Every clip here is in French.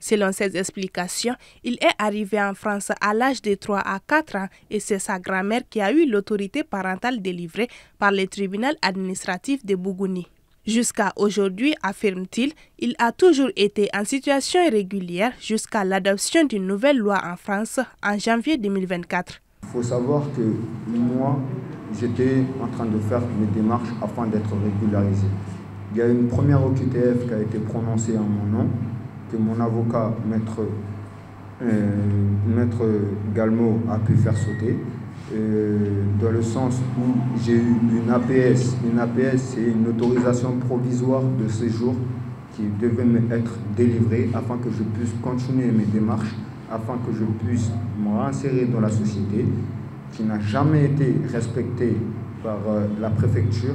Selon ses explications, il est arrivé en France à l'âge de 3 à 4 ans et c'est sa grand-mère qui a eu l'autorité parentale délivrée par le tribunal administratif de Bougouni. Jusqu'à aujourd'hui, affirme-t-il, il a toujours été en situation irrégulière jusqu'à l'adoption d'une nouvelle loi en France en janvier 2024. Il faut savoir que moi, j'étais en train de faire mes démarches afin d'être régularisé. Il y a une première OQTF qui a été prononcée en mon nom, que mon avocat, maître Galmo, a pu faire sauter, dans le sens où j'ai eu une APS. Une APS, c'est une autorisation provisoire de séjour qui devait m'être délivrée afin que je puisse continuer mes démarches, afin que je puisse me réinsérer dans la société, qui n'a jamais été respectée par la préfecture.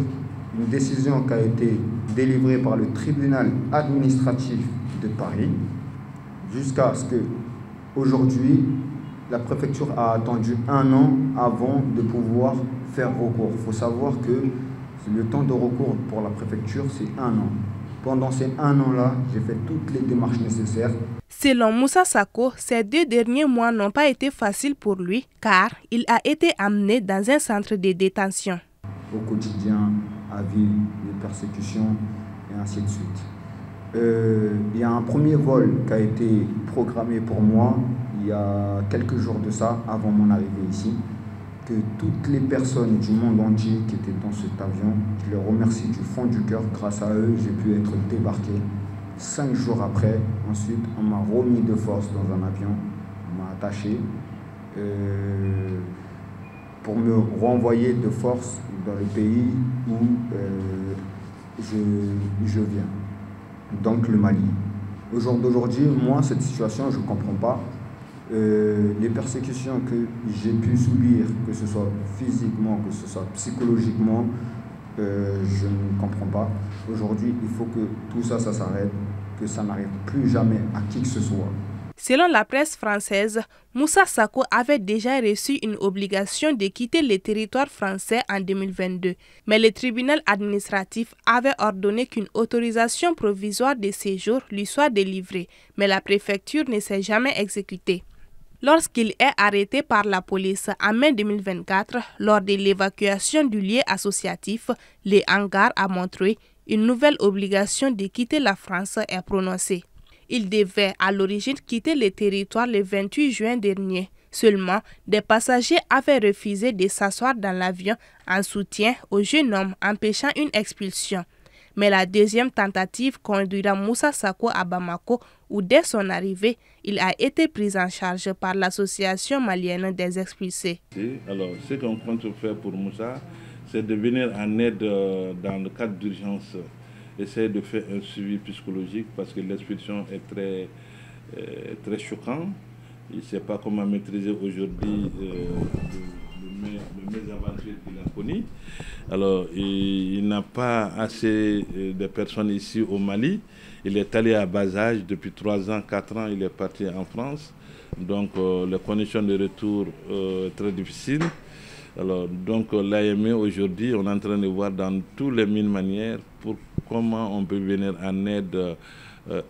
Une décision qui a été délivrée par le tribunal administratif de Paris, jusqu'à ce que, aujourd'hui, la préfecture a attendu 1 an avant de pouvoir faire recours. Il faut savoir que le temps de recours pour la préfecture, c'est 1 an. Pendant ces 1 an-là, j'ai fait toutes les démarches nécessaires. Selon Moussa Sako, ces 2 derniers mois n'ont pas été faciles pour lui car il a été amené dans un centre de détention. Au quotidien, à vivre des persécutions et ainsi de suite. Il y a un premier vol qui a été programmé pour moi il y a quelques jours de ça, avant mon arrivée ici, que toutes les personnes du monde entier qui étaient dans cet avion, je les remercie du fond du cœur. Grâce à eux, j'ai pu être débarqué 5 jours après. Ensuite, on m'a remis de force dans un avion, on m'a attaché pour me renvoyer de force dans le pays où je viens, donc le Mali. Au jour d'aujourd'hui, moi, cette situation, je ne comprends pas. Les persécutions que j'ai pu subir, que ce soit physiquement, que ce soit psychologiquement, je ne comprends pas. Aujourd'hui, il faut que tout ça, ça s'arrête, que ça n'arrive plus jamais à qui que ce soit. Selon la presse française, Moussa Sako avait déjà reçu une obligation de quitter le territoire français en 2022, mais le tribunal administratif avait ordonné qu'une autorisation provisoire de séjour lui soit délivrée, mais la préfecture ne s'est jamais exécutée. Lorsqu'il est arrêté par la police en mai 2024, lors de l'évacuation du lieu associatif, les hangars à Montreuil, une nouvelle obligation de quitter la France est prononcée. Il devait à l'origine quitter le territoire le 28 juin dernier. Seulement, des passagers avaient refusé de s'asseoir dans l'avion en soutien au jeune homme, empêchant une expulsion. Mais la deuxième tentative conduira Moussa Sako à Bamako, où dès son arrivée, il a été pris en charge par l'association malienne des expulsés. Alors, ce qu'on compte faire pour Moussa, c'est de venir en aide dans le cadre d'urgence, essayer de faire un suivi psychologique parce que l'expulsion est très choquante. Il ne sait pas comment maîtriser aujourd'hui le mésaventure qu'il a connu. Alors, il n'a pas assez de personnes ici au Mali. Il est allé à bas âge, depuis 3 ans, 4 ans, il est parti en France. Donc, les conditions de retour très difficiles. Alors, donc, l'AME aujourd'hui, on est en train de voir dans toutes les mille manières pour comment on peut venir en aide,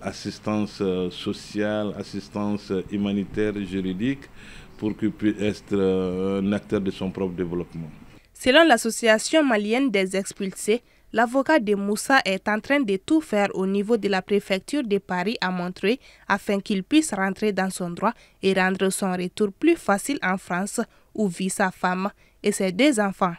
assistance sociale, assistance humanitaire, juridique, pour qu'il puisse être un acteur de son propre développement. Selon l'association malienne des expulsés, l'avocat de Moussa est en train de tout faire au niveau de la préfecture de Paris à Montreuil afin qu'il puisse rentrer dans son droit et rendre son retour plus facile en France où vit sa femme et ses 2 enfants.